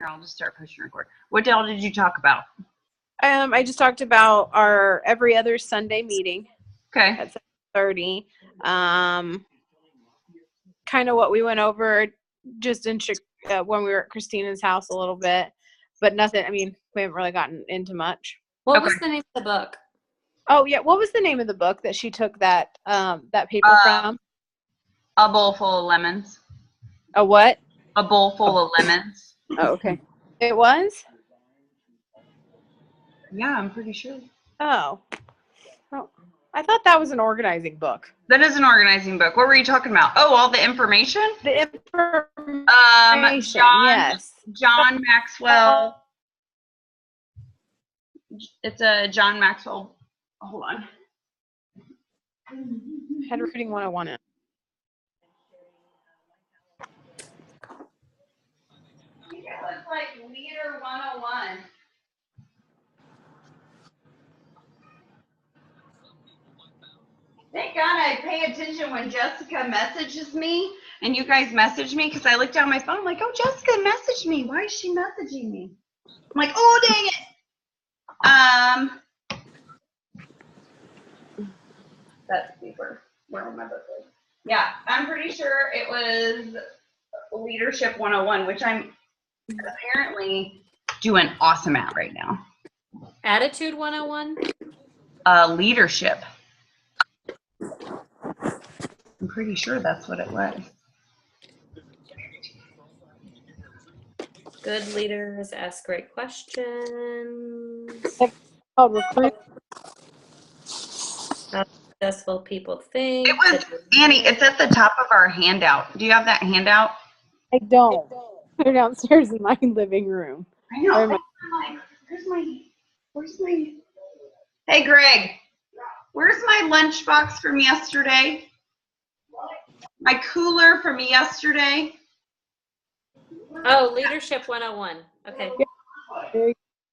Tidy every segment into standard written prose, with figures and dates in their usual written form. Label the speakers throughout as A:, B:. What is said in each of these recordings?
A: I'll just start pushing record. What all did you talk about?
B: I just talked about our every other Sunday meeting.
A: Okay.
B: At 7:30. Kind of what we went over just in when we were at Christina's house a little bit, but nothing. I mean, we haven't really gotten into much.
C: What was the name of the book?
B: Oh yeah, what was the name of the book that she took that paper from?
A: A Bowl Full of Lemons.
B: A what?
A: A Bowl Full of Lemons.
B: Oh, okay. It was?
A: Yeah, I'm pretty sure.
B: Oh, I thought that was an organizing book.
A: That is an organizing book. What were you talking about? Oh, all the information?
B: The information, yes.
A: John Maxwell. It's a John Maxwell. Hold on.
B: Handwriting 101.
A: It looks like Leader 101. Thank God I pay attention when Jessica messages me and you guys message me, because I look down my phone, I'm like, oh, Jessica messaged me. Why is she messaging me? I'm like, oh, dang it. Let's see where my book is. Yeah, I'm pretty sure it was Leadership 101, which I'm apparently doing awesome at right now.
C: Attitude 101?
A: Leadership. I'm pretty sure that's what it was.
C: Good leaders ask great questions.
B: Called recruit.
C: How successful people think.
A: It was, Annie, it's at the top of our handout. Do you have that handout?
B: I don't. They're downstairs in my living room.
A: I know. I'm like, where's my, hey, Greg, where's my lunchbox from yesterday? My cooler from yesterday?
C: Oh, Leadership 101. Okay.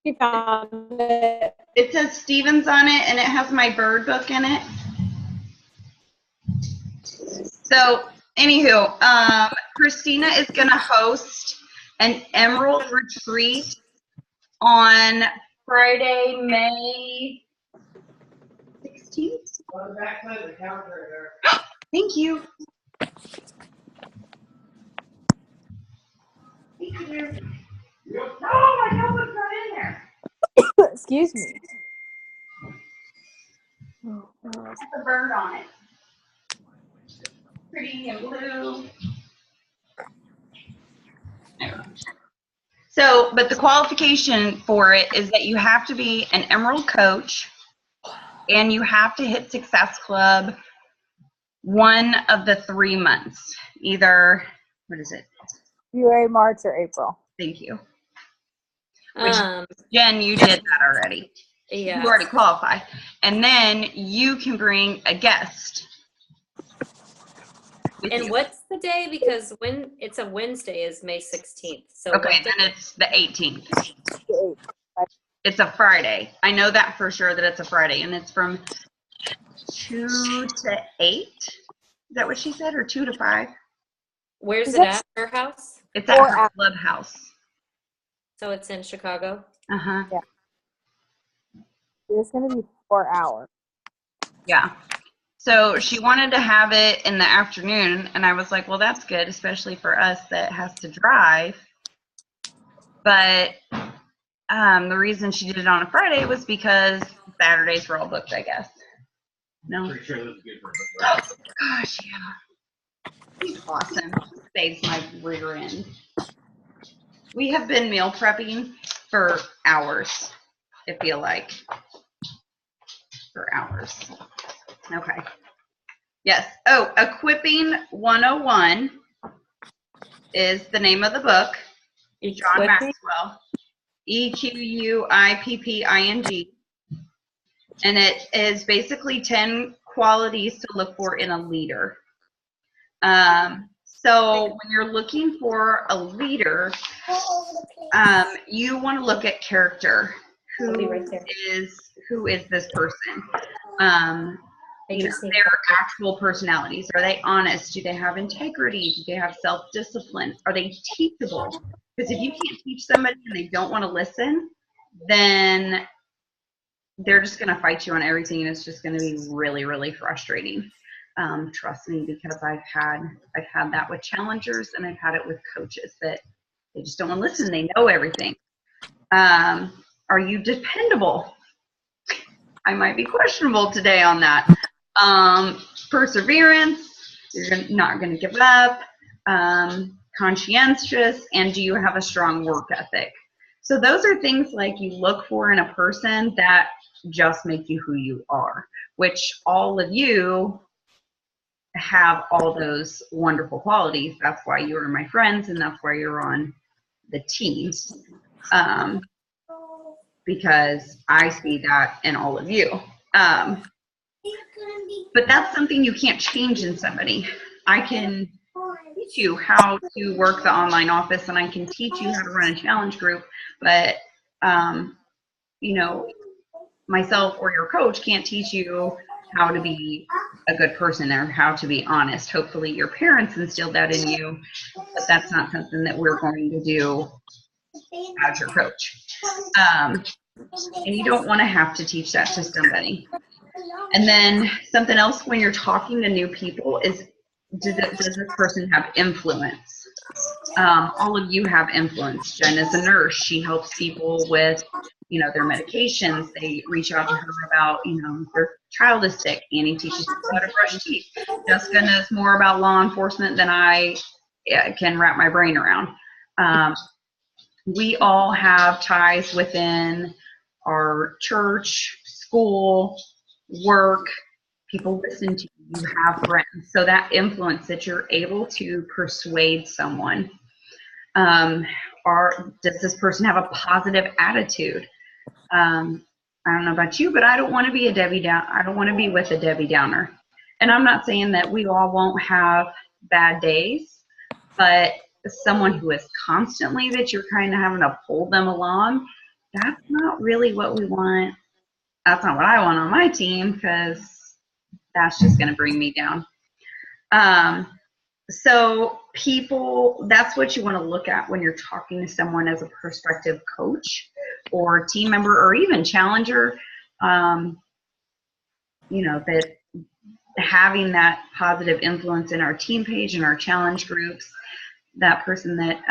B: You found it.
A: It says Stevens on it, and it has my bird book in it. So, anywho, Christina is going to host an Emerald Retreat on Friday, May 16th.
D: On the back side of the counter there.
A: Thank you. Thank you. No, my notebook's not in there.
B: Excuse me.
A: It has a bird on it. Pretty and blue. So, but the qualification for it is that you have to be an Emerald coach and you have to hit Success Club one of the 3 months. Either, what is it?
B: February, March, or April.
A: Thank you. Which, Jen, you did that already.
C: Yeah.
A: You already qualify. And then you can bring a guest.
C: And what's the day? Because when it's a Wednesday is May 16th. So
A: okay, then it's the 18th. It's a Friday. I know that for sure that it's a Friday. And it's from 2 to 8. Is that what she said? Or 2 to 5?
C: Where's it at? Her house?
A: It's at her clubhouse.
C: So it's in Chicago?
A: Uh-huh.
B: Yeah. It's going to be 4 hours.
A: Yeah. So she wanted to have it in the afternoon, and I was like, well, that's good, especially for us that has to drive. But the reason she did it on a Friday was because Saturdays were all booked, I guess. No?
D: Pretty sure this is good for
A: Oh, gosh, yeah. He's awesome. Saves my rear end. We have been meal prepping for hours, I feel like. For hours. Okay. Yes. Oh, Equipping 101 is the name of the book. John Maxwell. Equipping. And it is basically 10 qualities to look for in a leader. So when you're looking for a leader, you want to look at character. Who is this person? Their actual personalities. Are they honest? Do they have integrity? Do they have self-discipline? Are they teachable? Because if you can't teach somebody and they don't want to listen, then they're just going to fight you on everything, and it's just going to be really, really frustrating. Trust me, because I've had that with challengers, and I've had it with coaches that they just don't want to listen. They know everything. Are you dependable? I might be questionable today on that. Perseverance, you're not going to give up. Conscientious, and do you have a strong work ethic? So those are things like you look for in a person that just make you who you are, which all of you have all those wonderful qualities. That's why you are my friends, and that's why you're on the team. Because I see that in all of you. But that's something you can't change in somebody. I can teach you how to work the online office, and I can teach you how to run a challenge group, but you know, myself or your coach can't teach you how to be a good person or how to be honest. Hopefully your parents instilled that in you, but that's not something that we're going to do as your coach. And you don't want to have to teach that to somebody. And then something else when you're talking to new people is, does this person have influence? All of you have influence. Jen is a nurse. She helps people with, their medications. They reach out to her about, their child is sick. Annie teaches them how to brush teeth. Jessica knows more about law enforcement than I can wrap my brain around. We all have ties within our church, school, work. People listen to you, you have friends. So that influence that you're able to persuade someone. Does this person have a positive attitude? I don't know about you, but I don't want to be a Debbie Downer. I don't want to be with a Debbie Downer. And I'm not saying that we all won't have bad days, but someone who is constantly that you're kind of having to pull them along, that's not really what we want. That's not what I want on my team, because that's just going to bring me down. So people, that's what you want to look at when you're talking to someone as a prospective coach or team member or even challenger. That having that positive influence in our team page and our challenge groups, that person that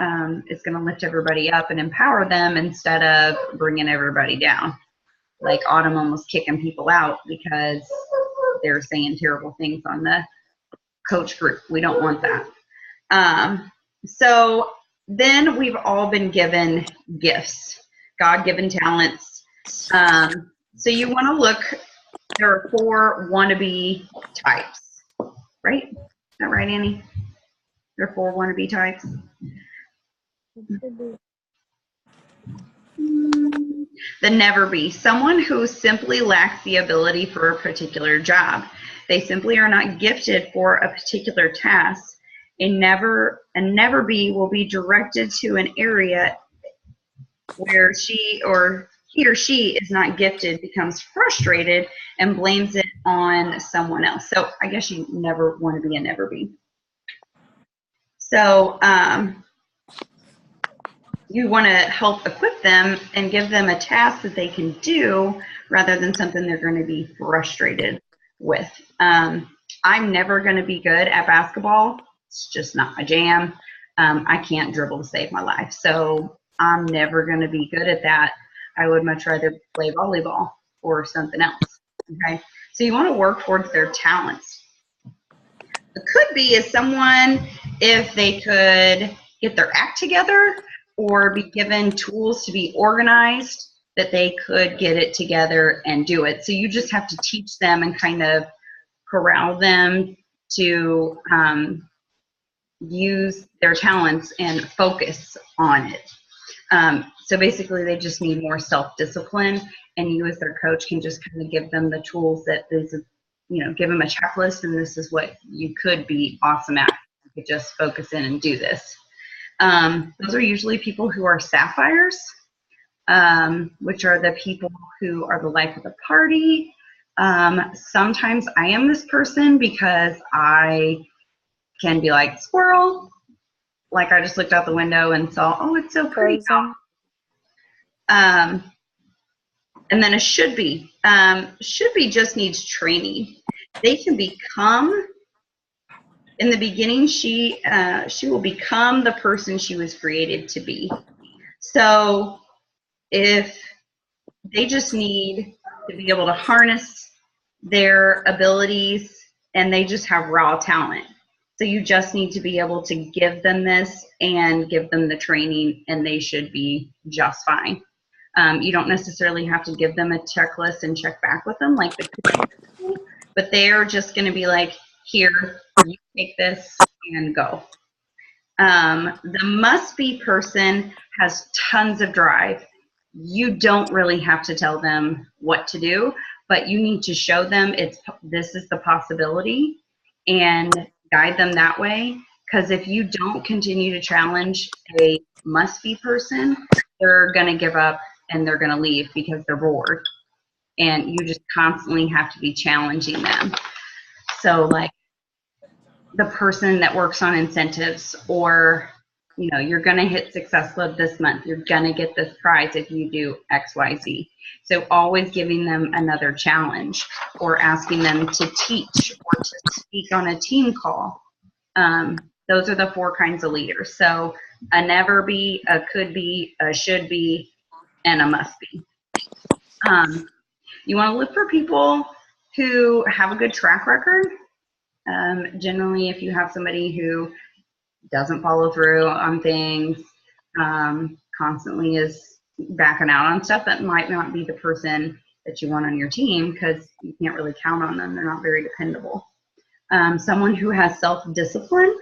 A: is going to lift everybody up and empower them instead of bringing everybody down. Like Autumn almost kicking people out because they're saying terrible things on the coach group. We don't want that. So then we've all been given gifts, God-given talents. So you want to look, there are 4 wannabe types, right? Is that right, Annie? There are 4 wannabe types. The never be, someone who simply lacks the ability for a particular job. They simply are not gifted for a particular task. A never be will be directed to an area where he or she is not gifted, becomes frustrated, and blames it on someone else. So I guess you never want to be a never be. So you want to help equip them and give them a task that they can do rather than something they're going to be frustrated with. I'm never going to be good at basketball. It's just not my jam. I can't dribble to save my life. So I'm never going to be good at that. I would much rather play volleyball or something else. Okay. So you want to work towards their talents. It could be as someone, if they could get their act together or be given tools to be organized, that they could get it together and do it. So you just have to teach them and kind of corral them to use their talents and focus on it. So basically they just need more self-discipline, and you as their coach can just kind of give them the tools that this is, give them a checklist, and this is what you could be awesome at. You could just focus in and do this. Those are usually people who are sapphires, which are the people who are the life of the party. Sometimes I am this person because I can be like squirrel, like I just looked out the window and saw, oh, it's so pretty
B: Frozen.
A: out. And then a should be. Should be just needs training. They can become, in the beginning, she will become the person she was created to be. So if they just need to be able to harness their abilities and they just have raw talent. So you just need to be able to give them this and give them the training and they should be just fine. You don't necessarily have to give them a checklist and check back with them like the people, but they're just going to be like, here, you take this and go. The must be person has tons of drive. You don't really have to tell them what to do, but you need to show them this is the possibility and guide them that way. Because if you don't continue to challenge a must be person, they're going to give up and they're going to leave because they're bored. And you just constantly have to be challenging them. So like the person that works on incentives, or you're going to hit Success Club this month, you're going to get this prize if you do XYZ. So always giving them another challenge or asking them to teach or to speak on a team call. Those are the 4 kinds of leaders. So a never be, a could be, a should be, and a must be. You want to look for people who have a good track record. Generally, if you have somebody who doesn't follow through on things, constantly is backing out on stuff, that might not be the person that you want on your team because you can't really count on them. They're not very dependable. Someone who has self-discipline,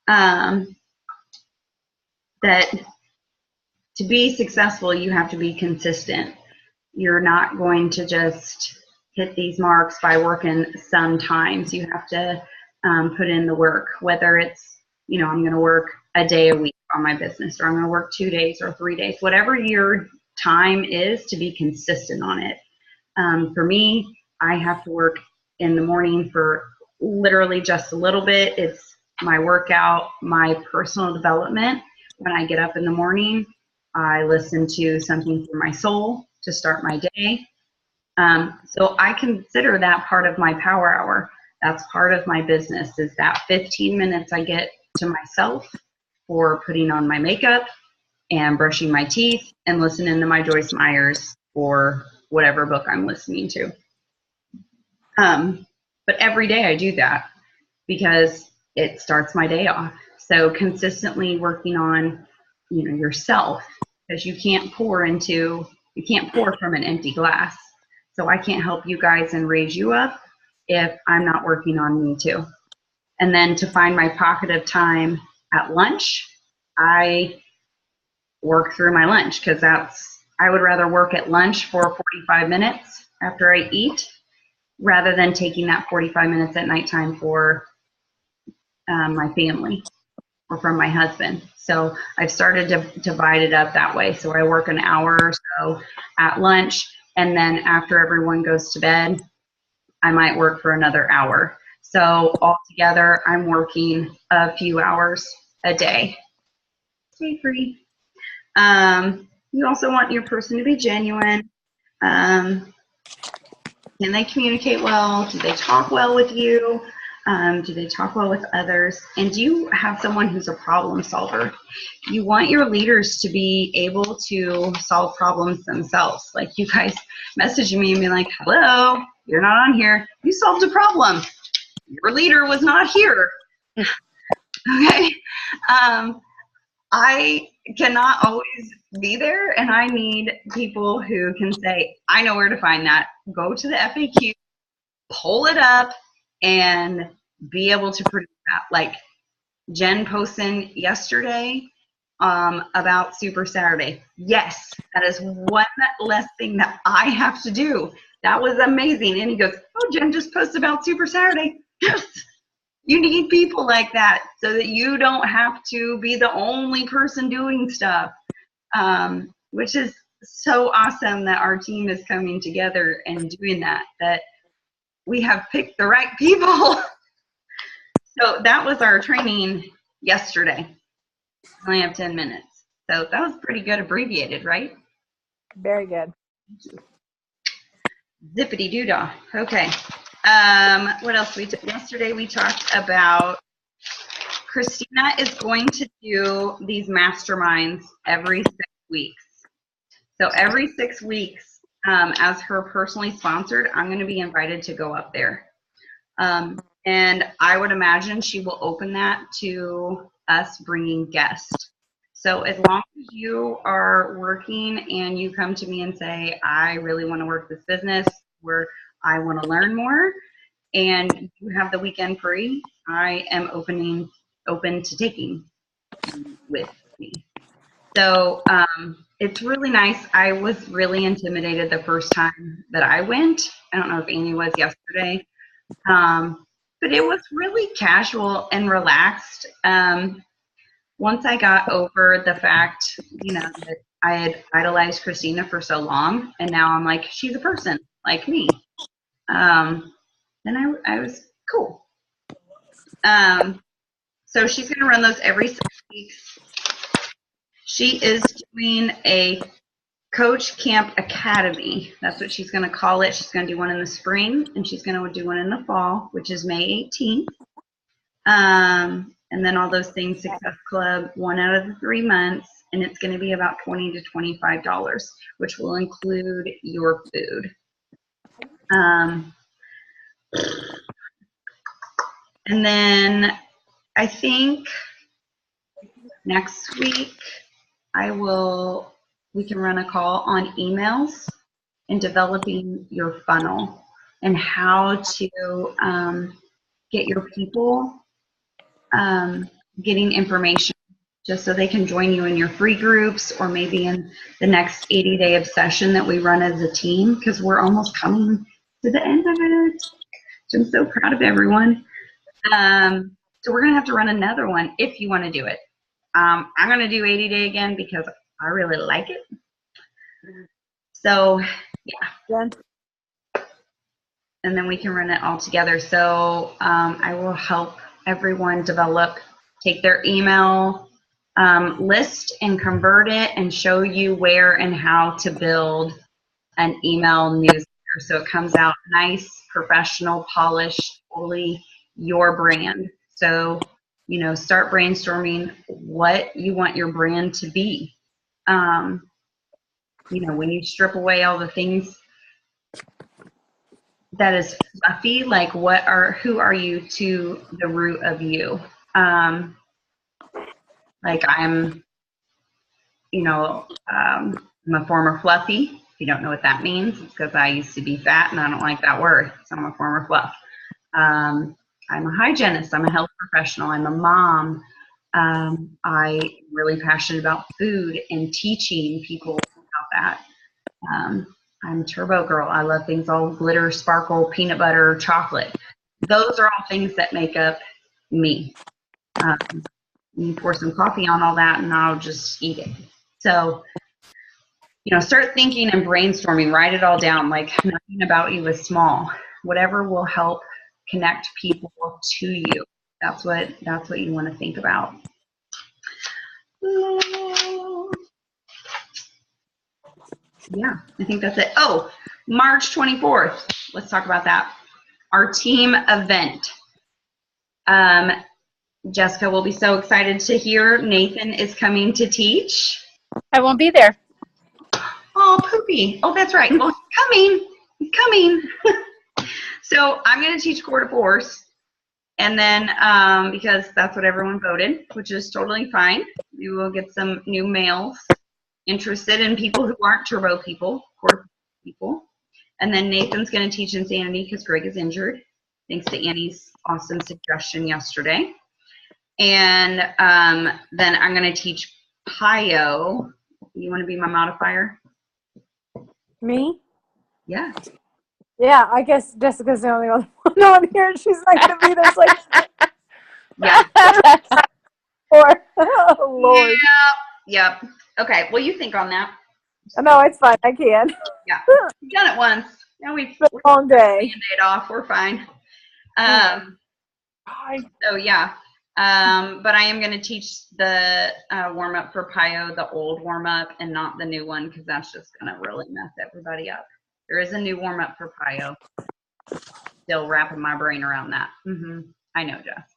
A: that to be successful, you have to be consistent. You're not going to just hit these marks by working sometimes. You have to put in the work, whether it's, I'm going to work a day a week on my business, or I'm going to work 2 days or 3 days, whatever your time is, to be consistent on it. For me, I have to work in the morning for literally just a little bit. It's my workout, my personal development. When I get up in the morning, I listen to something for my soul to start my day. So I consider that part of my power hour. That's part of my business, is that 15 minutes I get to myself for putting on my makeup and brushing my teeth and listening to my Joyce Myers or whatever book I'm listening to. But every day I do that because it starts my day off. So consistently working on, yourself, because you can't pour from an empty glass. So I can't help you guys and raise you up if I'm not working on me too. And then to find my pocket of time at lunch, I work through my lunch, because I would rather work at lunch for 45 minutes after I eat rather than taking that 45 minutes at nighttime for my family or from my husband. So I've started to divide it up that way. So I work an hour or so at lunch, and then after everyone goes to bed, I might work for another hour. So altogether, I'm working a few hours a day. Stay free. You also want your person to be genuine. Can they communicate well? Do they talk well with you? Do they talk well with others? And do you have someone who's a problem solver? You want your leaders to be able to solve problems themselves. Like you guys messaging me and be like, hello, you're not on here. You solved a problem. Your leader was not here. Okay. I cannot always be there, and I need people who can say, I know where to find that. Go to the FAQ, pull it up, and be able to produce that. Like Jen posted yesterday about Super Saturday. Yes, that is one less thing that I have to do. That was amazing. And he goes, oh, Jen just posted about Super Saturday. Yes. You need people like that so that you don't have to be the only person doing stuff, which is so awesome that our team is coming together and doing that we have picked the right people. So that was our training yesterday. We only have 10 minutes. So that was pretty good abbreviated, right?
B: Very good.
A: Zippity doo dah. Okay. What else? Yesterday we talked about Christina is going to do these masterminds every 6 weeks. So every 6 weeks, as her personally sponsored, I'm going to be invited to go up there. And I would imagine she will open that to us bringing guests. So as long as you are working and you come to me and say, I really want to work this business where I want to learn more, and you have the weekend free, I am open to taking with me. So it's really nice. I was really intimidated the first time that I went. I don't know if Amy was yesterday. But it was really casual and relaxed. Once I got over the fact, that I had idolized Christina for so long, and now I'm like, she's a person like me. Then I was cool. So she's going to run those every 6 weeks. She is doing a Coach Camp Academy. That's what she's going to call it. She's going to do one in the spring, and she's going to do one in the fall, which is May 18th. And then all those things, Success Club, 1 out of the 3 months, and it's going to be about $20 to $25, which will include your food. And then I think next week we can run a call on emails and developing your funnel and how to get your people getting information just so they can join you in your free groups or maybe in the next 80-day obsession that we run as a team, because we're almost coming to the end of it. I'm so proud of everyone. So we're going to have to run another one if you want to do it. I'm going to do 80-day again because I really like it. So, yeah. And then we can run it all together. So I will help everyone take their email list and convert it and show you where and how to build an email newsletter so it comes out nice, professional, polished, fully your brand. So, start brainstorming what you want your brand to be. When you strip away all the things that is fluffy, like who are you to the root of you? Like I'm a former fluffy. If you don't know what that means, it's because I used to be fat and I don't like that word. So I'm a former fluff. I'm a hygienist. I'm a health professional. I'm a mom. I'm really passionate about food and teaching people about that. I'm Turbo Girl. I love things all glitter, sparkle, peanut butter, chocolate. Those are all things that make up me. You pour some coffee on all that and I'll just eat it. So, start thinking and brainstorming, write it all down. Like nothing about you is small. Whatever will help connect people to you. That's what you want to think about. Yeah, I think that's it. Oh, March 24th. Let's talk about that. Our team event. Jessica will be so excited to hear Nathan is coming to teach.
B: I won't be there.
A: Oh, Poopy. Oh, that's right. Well, he's coming. So I'm going to teach Core de Force. And then, because that's what everyone voted, which is totally fine, we will get some new males interested in people who aren't turbo people, core people. And then Nathan's going to teach Insanity because Greg is injured, thanks to Annie's awesome suggestion yesterday. And then I'm going to teach Pio. You want to be my modifier?
B: Me?
A: Yeah.
B: Yeah, I guess Jessica's the only one on here. She's not going to be there. It's like,
A: Yeah.
B: oh, Lord.
A: Yep. Okay. Well, you think on that.
B: No, it's fine. I can.
A: Yeah. We've done it once. Now we've
B: It's been a long day.
A: Band-Aid off. We're fine. So yeah. But I am going to teach the warm up for PIO, the old warm up, and not the new one because that's just going to really mess everybody up. There is a new warm up for PIO. Still wrapping my brain around that. I know, Jeff.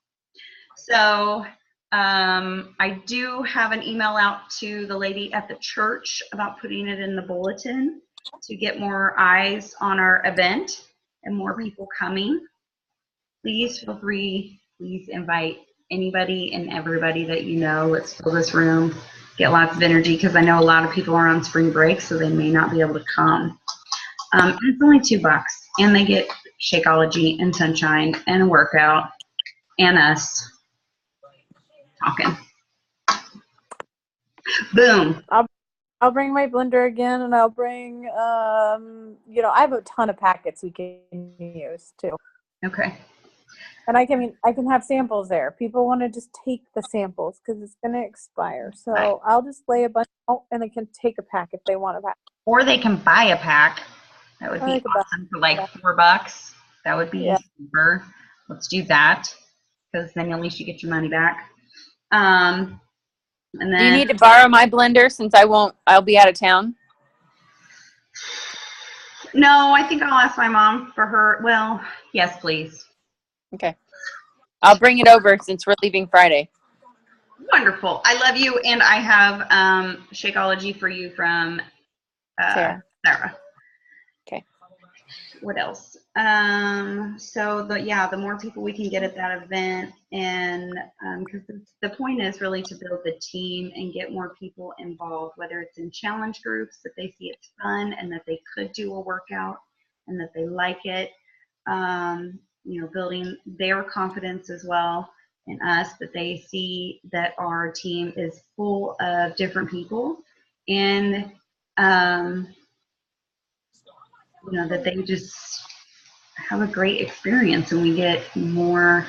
A: So I do have an email out to the lady at the church about putting it in the bulletin to get more eyes on our event and more people coming. Please feel free. Please invite anybody and everybody that you know. Let's fill this room. Get lots of energy because I know a lot of people are on spring break, so they may not be able to come. It's only $2, and they get Shakeology and sunshine and a workout and us talking. Boom.
B: I'll bring my blender again, and I'll bring, I have a ton of packets we can use too.
A: Okay.
B: And I can have samples there. People want to just take the samples because it's going to expire. So
A: Right.
B: I'll just lay a bunch out, and they can take a pack if they want a pack.
A: Or they can buy a pack. That would
B: Or
A: be
B: they could buy
A: awesome for like $4. That would be super. Let's do that because then at least you get your money back. And then
E: Do you need to borrow my blender since I'll be out of town?
A: no, I think I'll ask my mom for her. Well, yes, please.
E: Okay. I'll bring it over since we're leaving Friday.
A: Wonderful. I love you, and I have Shakeology for you from
E: Sarah.
A: Sarah.
E: Okay.
A: What else? The more people we can get at that event, and because the point is really to build the team and get more people involved, whether it's in challenge groups that they see it's fun and that they could do a workout and that they like it. Building their confidence as well in us, that they see that our team is full of different people and that they just have a great experience and we get more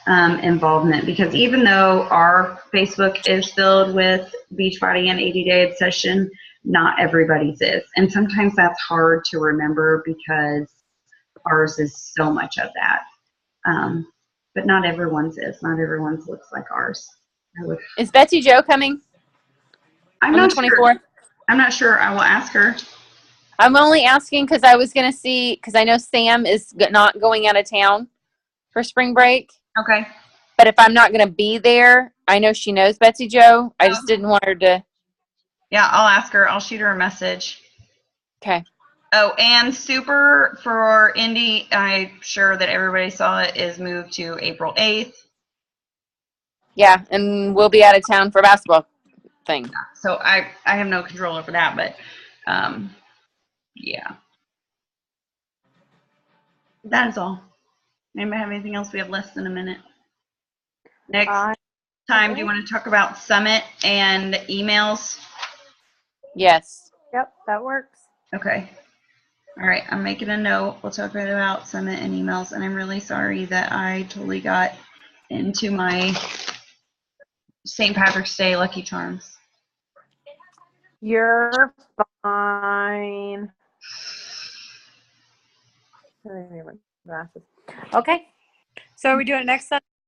A: involvement, because even though our Facebook is filled with Beachbody and 80-Day Obsession, not everybody's is. And sometimes that's hard to remember because ours is so much of that. But not everyone's is. Not everyone's looks like ours.
E: Is Betsy Joe coming
A: I'm
E: on
A: not
E: the 24th?
A: sure. I'm not sure. I will ask her.
E: I'm only asking because I was going to see, because I know Sam is not going out of town for spring break.
A: Okay.
E: But if I'm not going to be there, I know she knows Betsy Joe. I just didn't want her to.
A: Yeah, I'll ask her. I'll shoot her a message.
E: Okay.
A: Oh, and Super for Indy, I'm sure that everybody saw it, is moved to April 8th.
E: Yeah, and we'll be out of town for a basketball thing.
A: So I have no control over that, but yeah. That is all. Anybody have anything else? We have less than a minute. Next time, do you want to talk about Summit and emails?
E: Yes.
B: Yep, that works.
A: Okay. All right, I'm making a note. We'll talk about Summit and emails, and I'm really sorry that I totally got into my St. Patrick's Day Lucky Charms.
B: You're fine. I need my glasses. Okay. So are we doing it next Sunday?